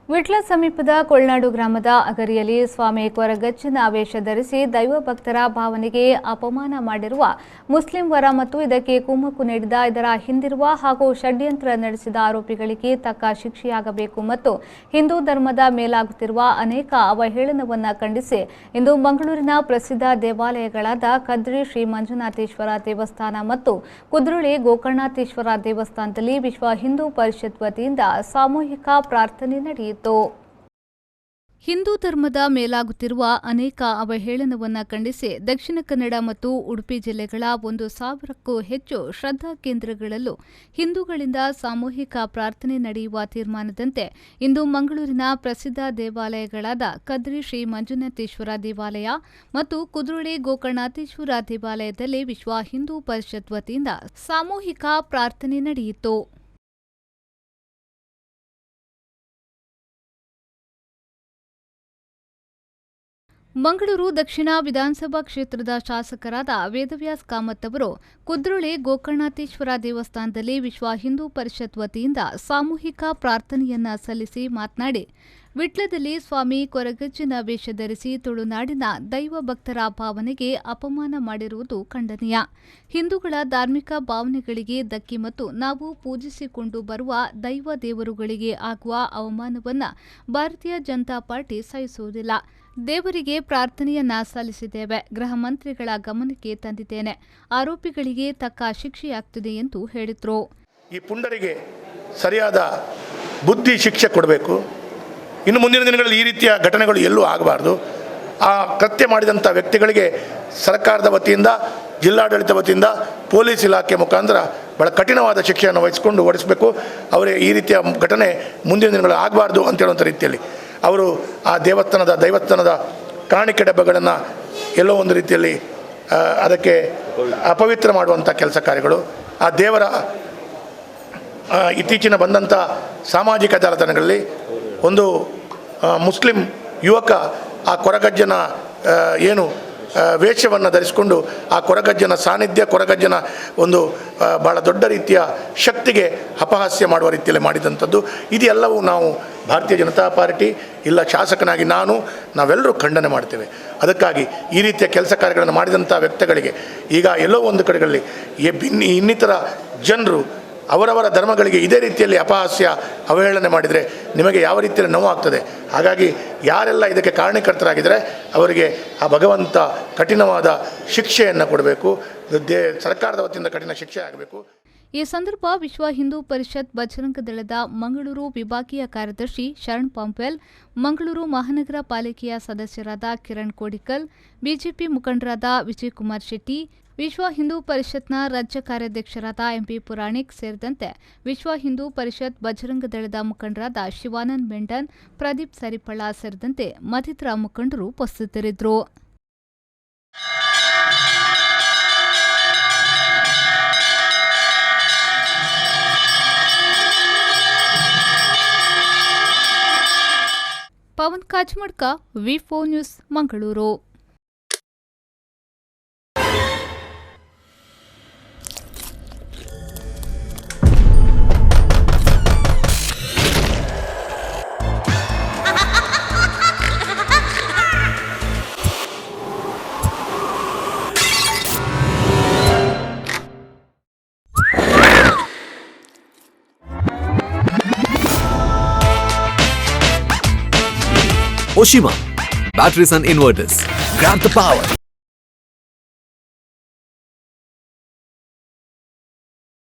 ವಿಟ್ಲ ಸಮೀಪದ ಕೊಳ್ನಾಡು ಗ್ರಾಮದ ಅಗರಿಯಲ್ಲಿ ಸ್ವಾಮಿ ಕೊರಗಜ್ಜನ ವೇಷ ಧರಿಸಿ ದೈವ ಭಕ್ತರ ಭಾವನೆಗೆ ಅಪಮಾನ ಮಾಡಿರುವ ಮುಸ್ಲಿಂ ವರ ಮತ್ತು ಇದಕ್ಕೆ ಕುಮ್ಮಕ್ಕು ನೀಡಿದ ಇದರ ಹಿಂದಿರುವ ಹಾಗೂ ಷಡ್ಯಂತ್ರ ನಡೆಸಿದ ಆರೋಪಿಗಳಿಗೆ ತಕ್ಕ ಶಿಕ್ಷೆಯಾಗಬೇಕು ಮತ್ತು ಹಿಂದೂ ಧರ್ಮದ ಮೇಲಾಗುತ್ತಿರುವ ಅನೇಕ ಅವಹೇಳನವನ್ನು ಖಂಡಿಸಿ ಇಂದು ಮಂಗಳೂರಿನ ಪ್ರಸಿದ್ಧ ದೇವಾಲಯಗಳಾದ ಕದ್ರಿ ಶ್ರೀ ಮಂಜುನಾಥೇಶ್ವರ ದೇವಸ್ಥಾನ ಮತ್ತು ಕುದ್ರೋಳಿ ಗೋಕರ್ಣನಾಥೇಶ್ವರ ದೇವಸ್ಥಾನದಲ್ಲಿ ವಿಶ್ವ ಹಿಂದೂ ಪರಿಷತ್ ವತಿಯಿಂದ ಸಾಮೂಹಿಕ ಪ್ರಾರ್ಥನೆ ನಡೆಯಿತು. ಹಿಂದೂ ಧರ್ಮದ ಮೇಲಾಗುತ್ತಿರುವ ಅನೇಕ ಅವಹೇಳನವನ್ನು ಖಂಡಿಸಿ ದಕ್ಷಿಣ ಕನ್ನಡ ಮತ್ತು ಉಡುಪಿ ಜಿಲ್ಲೆಗಳ 1,000ಕ್ಕೂ ಹೆಚ್ಚು ಶ್ರದ್ಧಾ ಕೇಂದ್ರಗಳಲ್ಲೂ ಹಿಂದೂಗಳಿಂದ ಸಾಮೂಹಿಕ ಪ್ರಾರ್ಥನೆ ನಡೆಯುವ ತೀರ್ಮಾನದಂತೆ ಇಂದು ಮಂಗಳೂರಿನ ಪ್ರಸಿದ್ಧ ದೇವಾಲಯಗಳಾದ ಕದ್ರಿ ಶ್ರೀ ಮಂಜುನಾಥೇಶ್ವರ ದೇವಾಲಯ ಮತ್ತು ಕುದ್ರೋಳಿ ಗೋಕರ್ಣನಾಥೇಶ್ವರ ದೇವಾಲಯದಲ್ಲಿ ವಿಶ್ವ ಹಿಂದೂ ಪರಿಷತ್ ವತಿಯಿಂದ ಸಾಮೂಹಿಕ ಪ್ರಾರ್ಥನೆ ನಡೆಯಿತು. ಮಂಗಳೂರು ದಕ್ಷಿಣ ವಿಧಾನಸಭಾ ಕ್ಷೇತ್ರದ ಶಾಸಕರಾದ ವೇದವ್ಯಾಸ್ ಕಾಮತ್ ಅವರು ಕುದ್ರೋಳಿ ಗೋಕರ್ಣನಾಥೇಶ್ವರ ದೇವಸ್ಥಾನದಲ್ಲಿ ವಿಶ್ವ ಹಿಂದೂ ಪರಿಷತ್ ವತಿಯಿಂದ ಸಾಮೂಹಿಕ ಪ್ರಾರ್ಥನೆಯನ್ನ ಸಲ್ಲಿಸಿ ಮಾತನಾಡಿ, ವಿಟ್ಲದಲ್ಲಿ ಸ್ವಾಮಿ ಕೊರಗಜ್ಜನ ವೇಷ ಧರಿಸಿ ತುಳುನಾಡಿನ ದೈವ ಭಕ್ತರ ಭಾವನೆಗೆ ಅಪಮಾನ ಮಾಡಿರುವುದು ಖಂಡನೀಯ. ಹಿಂದೂಗಳ ಧಾರ್ಮಿಕ ಭಾವನೆಗಳಿಗೆ ಧಕ್ಕೆ ಮತ್ತು ನಾವು ಪೂಜಿಸಿಕೊಂಡು ಬರುವ ದೈವ ದೇವರುಗಳಿಗೆ ಆಗುವ ಅವಮಾನವನ್ನು ಭಾರತೀಯ ಜನತಾ ಪಾರ್ಟಿ ಸಹಿಸುವುದಿಲ್ಲ. ದೇವರಿಗೆ ಪ್ರಾರ್ಥನೆಯನ್ನ ಸಲ್ಲಿಸಿದ್ದೇವೆ. ಗೃಹ ಮಂತ್ರಿಗಳ ಗಮನಕ್ಕೆ ತಂದಿದ್ದೇನೆ. ಆರೋಪಿಗಳಿಗೆ ತಕ್ಕ ಶಿಕ್ಷೆಯಾಗ್ತಿದೆ ಎಂದು ಹೇಳಿದರು. ಈ ಪುಂಡರಿಗೆ ಸರಿಯಾದ ಬುದ್ಧಿ ಶಿಕ್ಷೆ ಕೊಡಬೇಕು. ಇನ್ನು ಮುಂದಿನ ದಿನಗಳಲ್ಲಿ ಈ ರೀತಿಯ ಘಟನೆಗಳು ಎಲ್ಲೂ ಆಗಬಾರ್ದು. ಆ ಕೃತ್ಯ ಮಾಡಿದಂಥ ವ್ಯಕ್ತಿಗಳಿಗೆ ಸರ್ಕಾರದ ವತಿಯಿಂದ, ಜಿಲ್ಲಾಡಳಿತ ವತಿಯಿಂದ, ಪೊಲೀಸ್ ಇಲಾಖೆ ಮುಖಾಂತರ ಬಹಳ ಕಠಿಣವಾದ ಶಿಕ್ಷೆಯನ್ನು ವಹಿಸಿಕೊಂಡು ಓಡಿಸಬೇಕು. ಅವರೇ ಈ ರೀತಿಯ ಘಟನೆ ಮುಂದಿನ ದಿನಗಳು ಆಗಬಾರ್ದು ಅಂತ ಹೇಳುವಂಥ ರೀತಿಯಲ್ಲಿ ಅವರು ಆ ದೈವಸ್ಥಾನದ ಕಾಣಿಕೆ ಡಬ್ಬಗಳನ್ನು ಎಲ್ಲೋ ಒಂದು ರೀತಿಯಲ್ಲಿ ಅದಕ್ಕೆ ಅಪವಿತ್ರ ಮಾಡುವಂಥ ಕೆಲಸ ಕಾರ್ಯಗಳು, ಆ ದೇವರ ಇತ್ತೀಚಿನ ಬಂದಂಥ ಸಾಮಾಜಿಕ ಜಾಲತಾಣಗಳಲ್ಲಿ ಒಂದು ಮುಸ್ಲಿಂ ಯುವಕ ಆ ಕೊರಗಜ್ಜನ ಏನು ವೇಷವನ್ನು ಧರಿಸಿಕೊಂಡು ಆ ಕೊರಗಜ್ಜನ ಸಾನ್ನಿಧ್ಯ, ಕೊರಗಜ್ಜನ ಒಂದು ಭಾಳ ದೊಡ್ಡ ರೀತಿಯ ಶಕ್ತಿಗೆ ಅಪಹಾಸ್ಯ ಮಾಡುವ ರೀತಿಯಲ್ಲಿ ಮಾಡಿದಂಥದ್ದು. ಇದೆಲ್ಲವೂ ನಾವು ಭಾರತೀಯ ಜನತಾ ಪಾರ್ಟಿ ಇಲ್ಲ ಶಾಸಕನಾಗಿ ನಾವೆಲ್ಲರೂ ಖಂಡನೆ ಮಾಡ್ತೇವೆ. ಅದಕ್ಕಾಗಿ ಈ ರೀತಿಯ ಕೆಲಸ ಕಾರ್ಯಗಳನ್ನು ಮಾಡಿದಂಥ ವ್ಯಕ್ತಿಗಳಿಗೆ ಈಗ ಎಲ್ಲೋ ಒಂದು ಕಡೆಗಳಲ್ಲಿ ಇನ್ನಿತರ ಜನರು ಅವರವರ ಧರ್ಮಗಳಿಗೆ ಇದೇ ರೀತಿಯಲ್ಲಿ ಅಪಹಾಸ್ಯ ಅವಹೇಳನೆ ಮಾಡಿದರೆ ನಿಮಗೆ ಯಾವ ರೀತಿಯಲ್ಲಿ ನೋವಾಗ್ತದೆ. ಹಾಗಾಗಿ ಯಾರೆಲ್ಲ ಇದಕ್ಕೆ ಕಾರಣಕರ್ತರಾಗಿದ್ದರೆ ಅವರಿಗೆ ಆ ಭಗವಂತ ಕಠಿಣವಾದ ಶಿಕ್ಷೆಯನ್ನು ಕೊಡಬೇಕು. ಸರ್ಕಾರದ ವತಿಯಿಂದ ಕಠಿಣ ಶಿಕ್ಷೆ ಆಗಬೇಕು. ಈ ಸಂದರ್ಭ ವಿಶ್ವ ಹಿಂದೂ ಪರಿಷತ್ ಬಜರಂಗ ದಳದ ಮಂಗಳೂರು ವಿಭಾಗೀಯ ಕಾರ್ಯದರ್ಶಿ ಶರಣ್ ಪಂಪೆಲ್, ಮಂಗಳೂರು ಮಹಾನಗರ ಪಾಲಿಕೆಯ ಸದಸ್ಯರಾದ ಕಿರಣ್ ಕೋಡಿಕಲ್, ಬಿಜೆಪಿ ಮುಖಂಡರಾದ ವಿಜಯಕುಮಾರ್ ಶೆಟ್ಟಿ, ವಿಶ್ವ ಹಿಂದೂ ಪರಿಷತ್ನ ರಾಜ್ಯ ಕಾರ್ಯಾಧ್ಯಕ್ಷರಾದ ಎಂಪಿ ಪುರಾಣಿಕ್ ಸೇರಿದಂತೆ ವಿಶ್ವ ಹಿಂದೂ ಪರಿಷತ್ ಬಜರಂಗ ದಳದ ಮುಖಂಡರಾದ ಶಿವಾನಂದ್ ಮೆಂಡನ್, ಪ್ರದೀಪ್ ಸರಿಪಳ್ಳ ಸೇರಿದಂತೆ ಮತ್ತಿತರ ಮುಖಂಡರು ಉಪಸ್ಥಿತರಿದ್ದರು. ಪವನ್ ಕಾಜ್ಮಡ್ಕ, ವಿ4 news, Mangaluru. Oshima, batteries and inverters. Grab the power.